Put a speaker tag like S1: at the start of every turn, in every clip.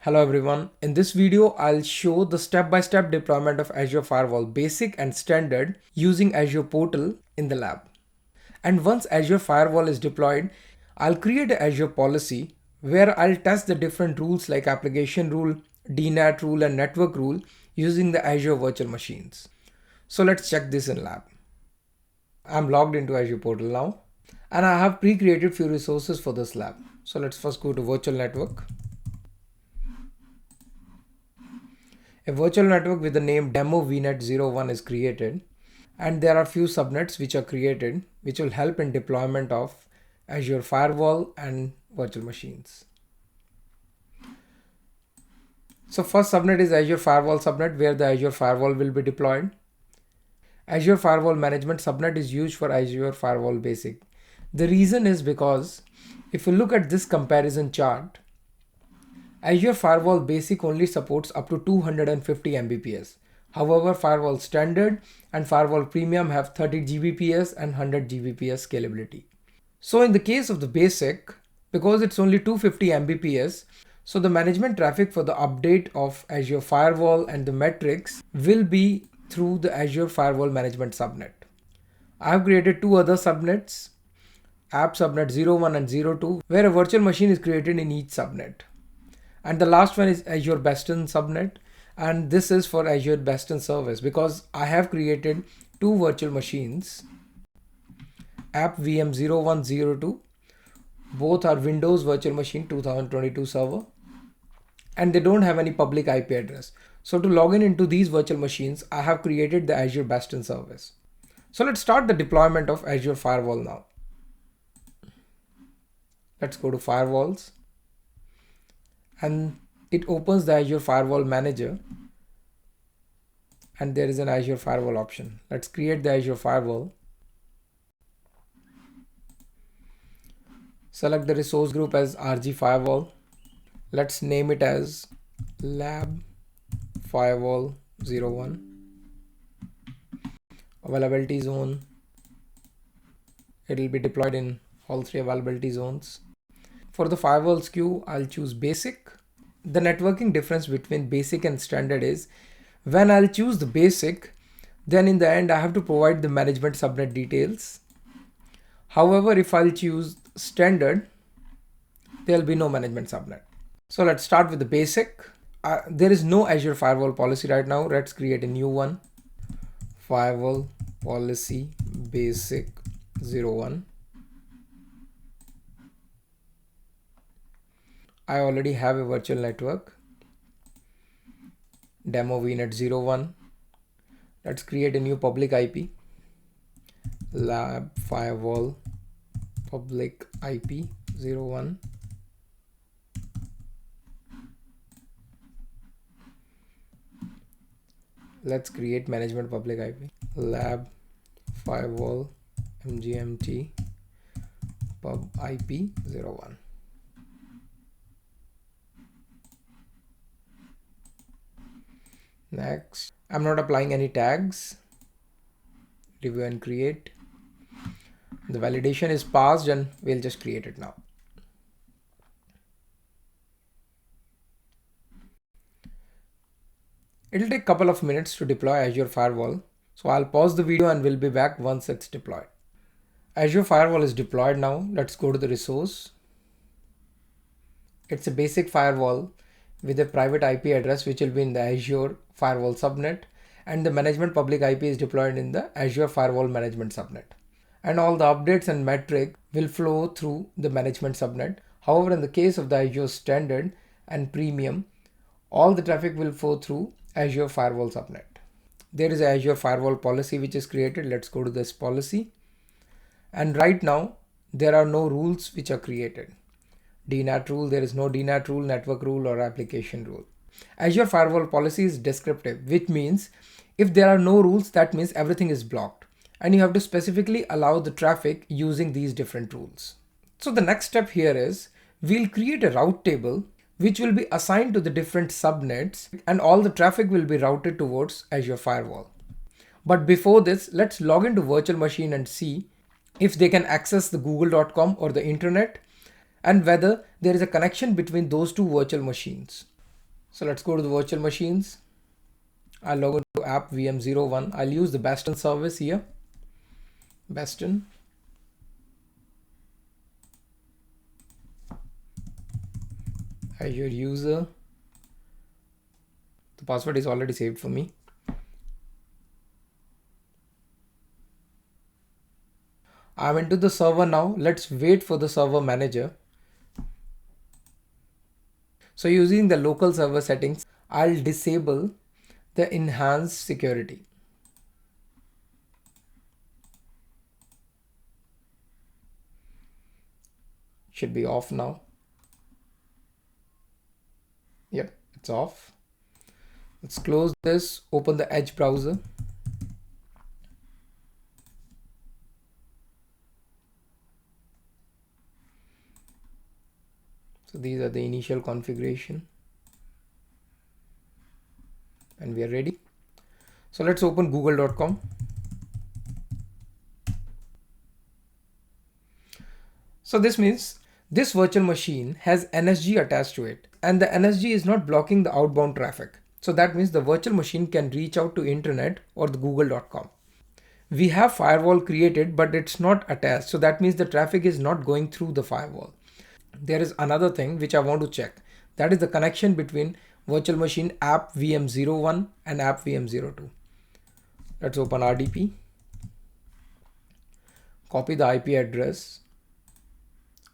S1: Hello everyone. In this video, I'll show the step-by-step deployment of Azure Firewall Basic and Standard using Azure Portal in the lab. And once Azure Firewall is deployed, I'll create an Azure policy where I'll test the different rules like application rule, DNAT rule, and network rule using the Azure virtual machines. So let's check this in lab. I'm logged into Azure Portal now, and I have pre-created few resources for this lab. So let's first go to virtual network. A virtual network with the name demo vnet01 is created, and there are few subnets which are created which will help in deployment of Azure Firewall and virtual machines. So first subnet is Azure Firewall subnet, where the Azure Firewall will be deployed. Azure Firewall Management subnet is used for Azure Firewall Basic. The reason is because if you look at this comparison chart, Azure Firewall Basic only supports up to 250 Mbps. However, Firewall Standard and Firewall Premium have 30 Gbps and 100 Gbps scalability. So in the case of the Basic, because it's only 250 Mbps, so the management traffic for the update of Azure Firewall and the metrics will be through the Azure Firewall Management subnet. I have created two other subnets, App Subnet 01 and 02, where a virtual machine is created in each subnet. And the last one is Azure Bastion subnet, and this is for Azure Bastion service because I have created two virtual machines, App VM 0102, both are Windows Virtual Machine 2022 server, and they don't have any public IP address. So to log in into these virtual machines, I have created the Azure Bastion service. So let's start the deployment of Azure Firewall now. Let's go to Firewalls. And it opens the Azure Firewall Manager, and there is an Azure Firewall option. Let's create the Azure Firewall. Select the resource group as RG Firewall. Let's name it as Lab Firewall 01. Availability zone. It will be deployed in all three availability zones. For the firewall SKU, I'll choose Basic. The networking difference between Basic and Standard is when I'll choose the Basic, then in the end I have to provide the management subnet details. However, if I'll choose Standard, there'll be no management subnet. So let's start with the Basic. There is no Azure Firewall policy right now. Let's create a new one. Firewall policy Basic 01. I already have a virtual network, demo vnet01. Let's create a new public IP, lab firewall public IP 01. Let's create management public IP, lab firewall mgmt pub IP 01. Next, I'm not applying any tags. Review and create. The validation is passed and we'll just create it now. It'll take a couple of minutes to deploy Azure Firewall. So I'll pause the video and we'll be back once it's deployed. Azure Firewall is deployed now. Let's go to the resource. It's a basic firewall with a private IP address which will be in the Azure Firewall subnet, and the management public IP is deployed in the Azure Firewall Management subnet. And all the updates and metric will flow through the management subnet. However, in the case of the Azure Standard and Premium, all the traffic will flow through Azure Firewall subnet. There is an Azure Firewall policy which is created. Let's go to this policy. And right now, there are no rules which are created. DNAT rule, there is no DNAT rule, network rule, or application rule. Azure Firewall policy is descriptive, which means if there are no rules, that means everything is blocked. And you have to specifically allow the traffic using these different rules. So the next step here is we'll create a route table which will be assigned to the different subnets, and all the traffic will be routed towards Azure Firewall. But before this, let's log into virtual machine and see if they can access the google.com or the internet, and whether there is a connection between those two virtual machines. So let's go to the virtual machines. I'll log into app VM01. I'll use the Bastion service here. Bastion. Azure user. The password is already saved for me. I'm into the server now. Let's wait for the server manager. So using the local server settings, I'll disable the enhanced security. Should be off now. Yep, it's off. Let's close this, open the Edge browser. So these are the initial configuration. And we are ready. So let's open google.com. So this means this virtual machine has NSG attached to it, and the NSG is not blocking the outbound traffic. So that means the virtual machine can reach out to internet or the google.com. We have firewall created, but it's not attached. So that means the traffic is not going through the firewall. There is another thing which I want to check. That is the connection between virtual machine app VM01 and app VM02. Let's open RDP. Copy the IP address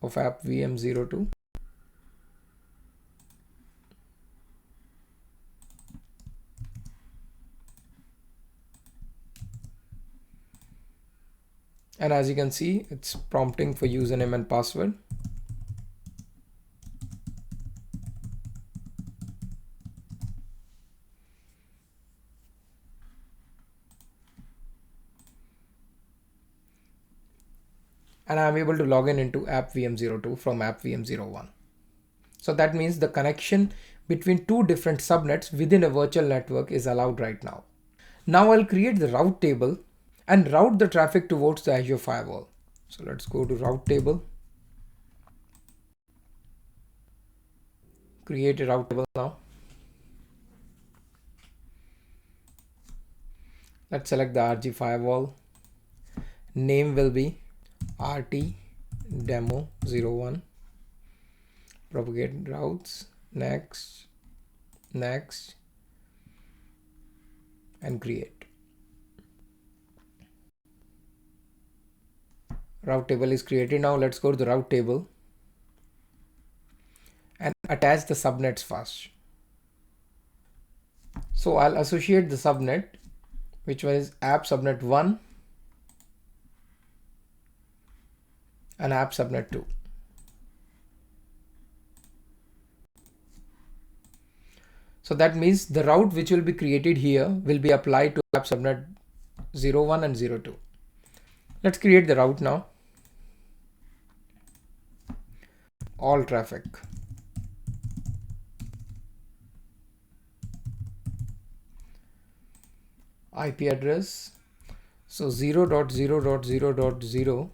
S1: of app VM02. And as you can see, it's prompting for username and password. And I'm able to log in into app VM02 from app VM01. So that means the connection between two different subnets within a virtual network is allowed right now. Now I'll create the route table and route the traffic towards the Azure Firewall. So let's go to route table. Create a route table now. Let's select the RG Firewall. Name will be RT demo 01. Propagate routes, next, and create. Route table is created. Now let's go to the route table and attach the subnets first. So I'll associate the subnet, which was app subnet 1 and app subnet 2. So that means the route which will be created here will be applied to app subnet 01 and 02. Let's create the route now. All traffic. IP address. So 0.0.0.0/0.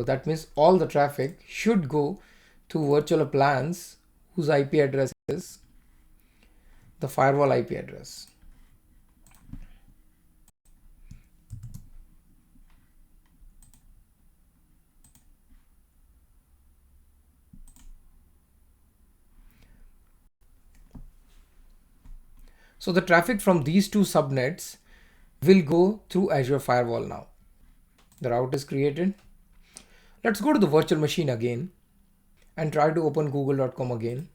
S1: That means all the traffic should go to virtual appliance whose IP address is the firewall IP address. So the traffic from these two subnets will go through Azure Firewall now. The route is created. Let's go to the virtual machine again and try to open google.com again.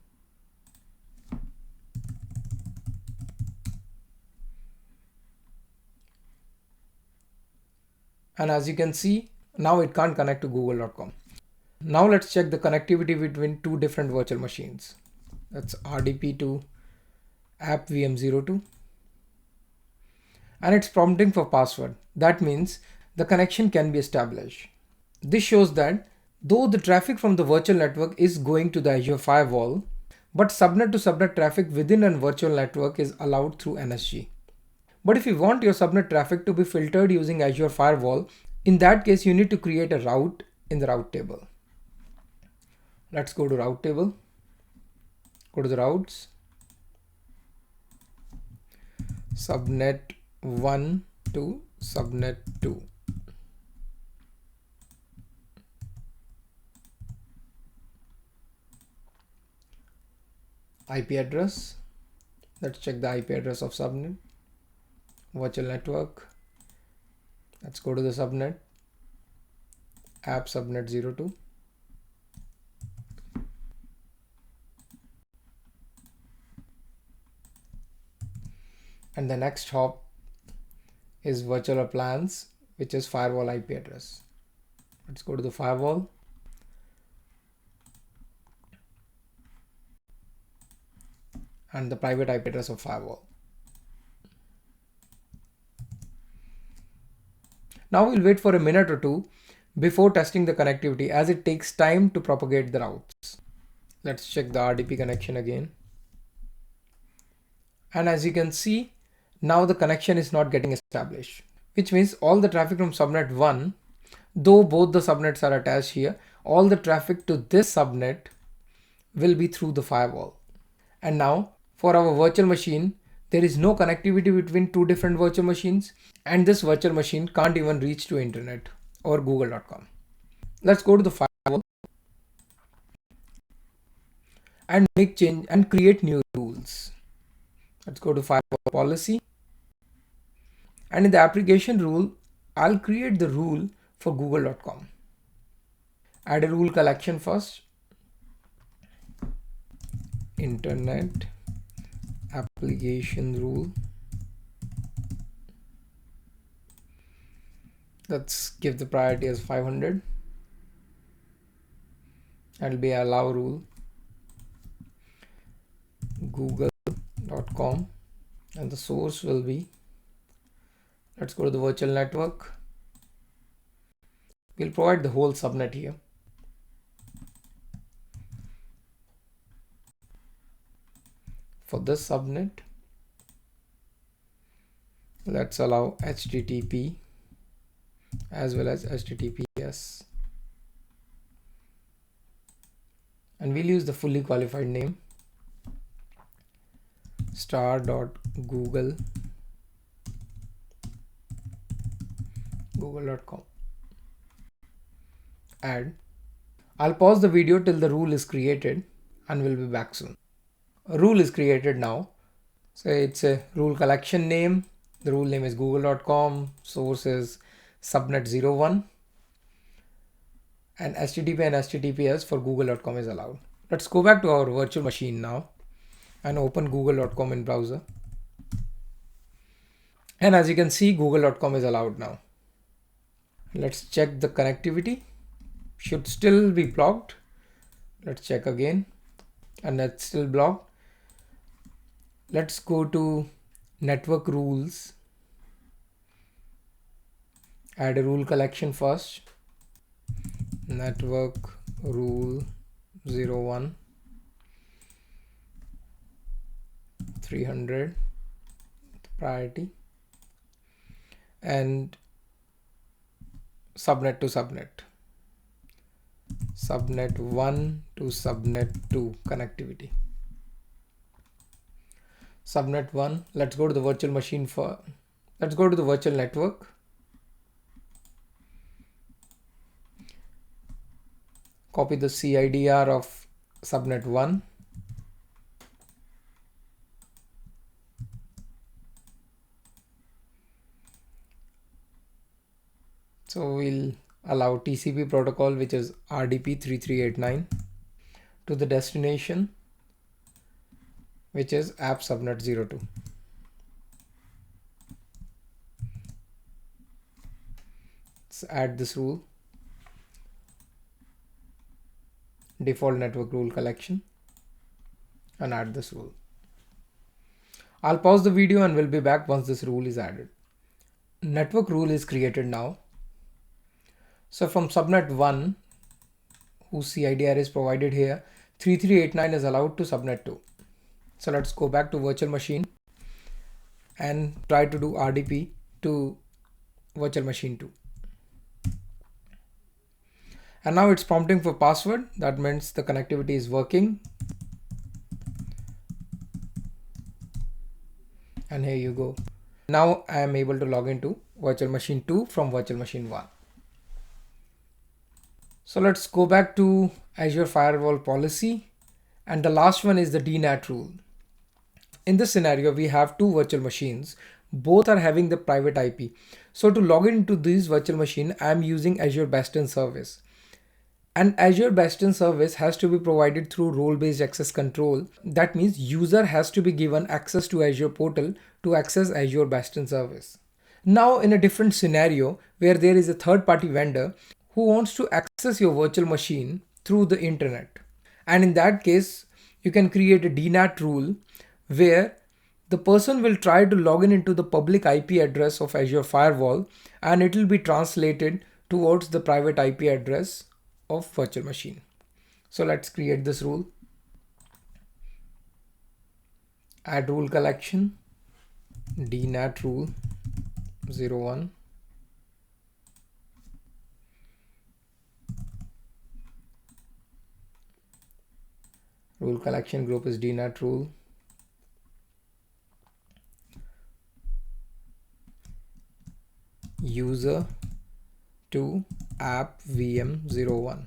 S1: And as you can see, now it can't connect to google.com. Now let's check the connectivity between two different virtual machines. That's RDP to app VM02. And it's prompting for password. That means the connection can be established. This shows that though the traffic from the virtual network is going to the Azure Firewall, but subnet to subnet traffic within a virtual network is allowed through NSG. But if you want your subnet traffic to be filtered using Azure Firewall, in that case, you need to create a route in the route table. Let's go to route table, go to the routes, subnet 1 to subnet 2. IP address. Let's check the IP address of subnet. Virtual network. Let's go to the subnet. App subnet 02. And the next hop is virtual appliance, which is firewall IP address. Let's go to the firewall. And the private IP address of firewall. Now we'll wait for a minute or two before testing the connectivity, as it takes time to propagate the routes. Let's check the RDP connection again. And as you can see, now the connection is not getting established, which means all the traffic from subnet 1, though both the subnets are attached here, all the traffic to this subnet will be through the firewall. And now for our virtual machine, there is no connectivity between two different virtual machines, and this virtual machine can't even reach to internet or google.com. Let's go to the firewall and make change and create new rules. Let's go to firewall policy, and in the application rule, I'll create the rule for google.com. Add a rule collection first. Internet application rule. Let's give the priority as 500. That'll be allow rule. Google.com, and the source will be, let's go to the virtual network. We'll provide the whole subnet here. For this subnet, let's allow HTTP as well as HTTPS, and we'll use the fully qualified name google.com. Add. I'll pause the video till the rule is created, and we'll be back soon. A rule is created now. So it's a rule collection name. The rule name is google.com. Source is subnet 01. And HTTP and HTTPS for google.com is allowed. Let's go back to our virtual machine now and open google.com in browser. And as you can see, google.com is allowed now. Let's check the connectivity. Should still be blocked. Let's check again, and that's still blocked. Let's go to network rules. Add a rule collection first. Network rule 01 300 priority, and subnet to subnet. Subnet 1 to subnet 2 connectivity. Subnet 1, let's go to the virtual machine for, let's go to the virtual network. Copy the CIDR of subnet 1. So we'll allow TCP protocol, which is RDP 3389, to the destination, which is app subnet 02. Let's add this rule. Default network rule collection, and add this rule. I'll pause the video and we'll be back once this rule is added. Network rule is created now. So from subnet 1, whose CIDR is provided here, 3389 is allowed to subnet 2. So let's go back to virtual machine and try to do RDP to virtual machine 2. And now it's prompting for password. That means the connectivity is working. And here you go. Now I am able to log into virtual machine 2 from virtual machine 1. So let's go back to Azure Firewall policy. And the last one is the DNAT rule. In this scenario, we have two virtual machines. Both are having the private IP. So to log into this virtual machine, I'm using Azure Bastion service. And Azure Bastion service has to be provided through role-based access control. That means user has to be given access to Azure portal to access Azure Bastion service. Now in a different scenario where there is a third-party vendor who wants to access your virtual machine through the internet. And in that case, you can create a DNAT rule where the person will try to log in into the public IP address of Azure Firewall, and it will be translated towards the private IP address of virtual machine. So let's create this rule. Add rule collection, DNAT rule 01. Rule collection group is DNAT rule. User to app VM01.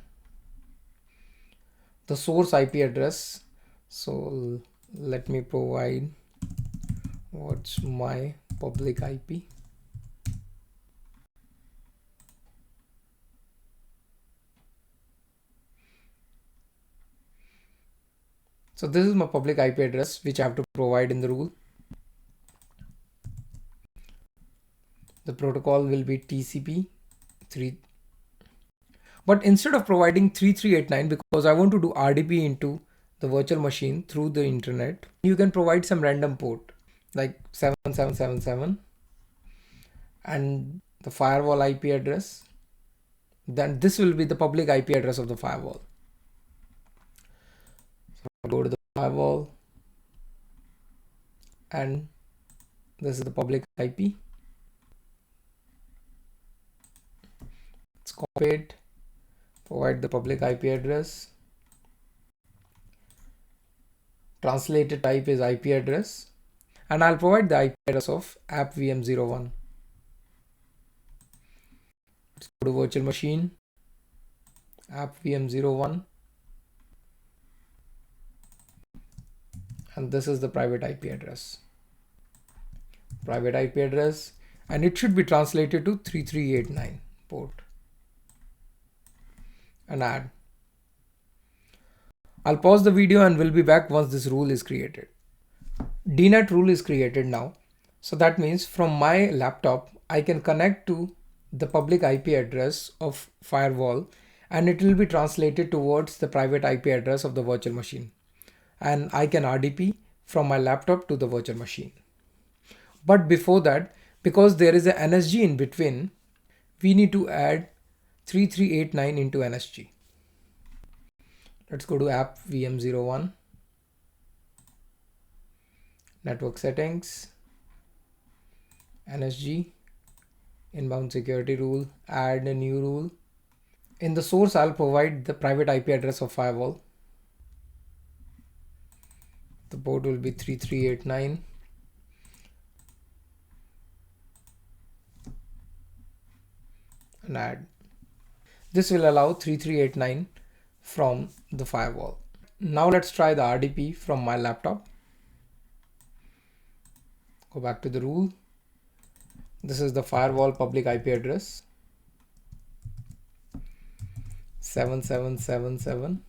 S1: The source IP address. So let me provide what's my public IP. So this is my public IP address which I have to provide in the rule. The protocol will be TCP 3. But instead of providing 3389, because I want to do RDP into the virtual machine through the internet, you can provide some random port like 7777 and the firewall IP address. Then this will be the public IP address of the firewall. So I'll go to the firewall and this is the public IP. Let's copy it, provide the public IP address. Translated type is IP address, and I'll provide the IP address of app VM01. Let's go to virtual machine, app VM01, and this is the private IP address. Private IP address, and it should be translated to 3389 port. And add. I'll pause the video and we'll be back once this rule is created. DNAT rule is created now. So that means from my laptop, I can connect to the public IP address of firewall and it will be translated towards the private IP address of the virtual machine. And I can RDP from my laptop to the virtual machine. But before that, because there is a NSG in between, we need to add 3389 into NSG. Let's go to app VM01, network settings, NSG, inbound security rule, add a new rule. In the source, I'll provide the private IP address of firewall. The port will be 3389. And add. This will allow 3389 from the firewall. Now let's try the RDP from my laptop. Go back to the rule. This is the firewall public IP address 7777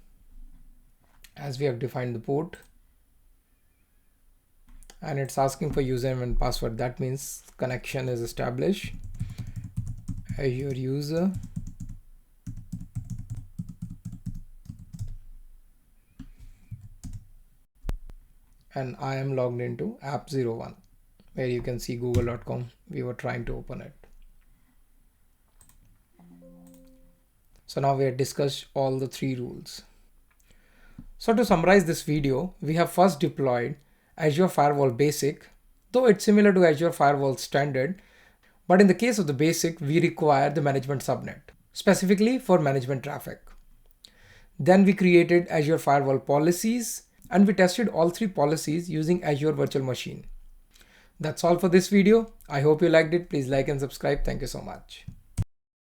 S1: as we have defined the port, and it's asking for username and password. That means connection is established. Azure user and I am logged into app01 where you can see google.com. We were trying to open it. So now we have discussed all the three rules. So to summarize this video, we have first deployed Azure Firewall Basic, though it's similar to Azure Firewall Standard, but in the case of the Basic, we require the management subnet, specifically for management traffic. Then we created Azure Firewall policies, and we tested all three policies using Azure Virtual Machine. That's all for this video. I hope you liked it. Please like and subscribe. Thank you so much.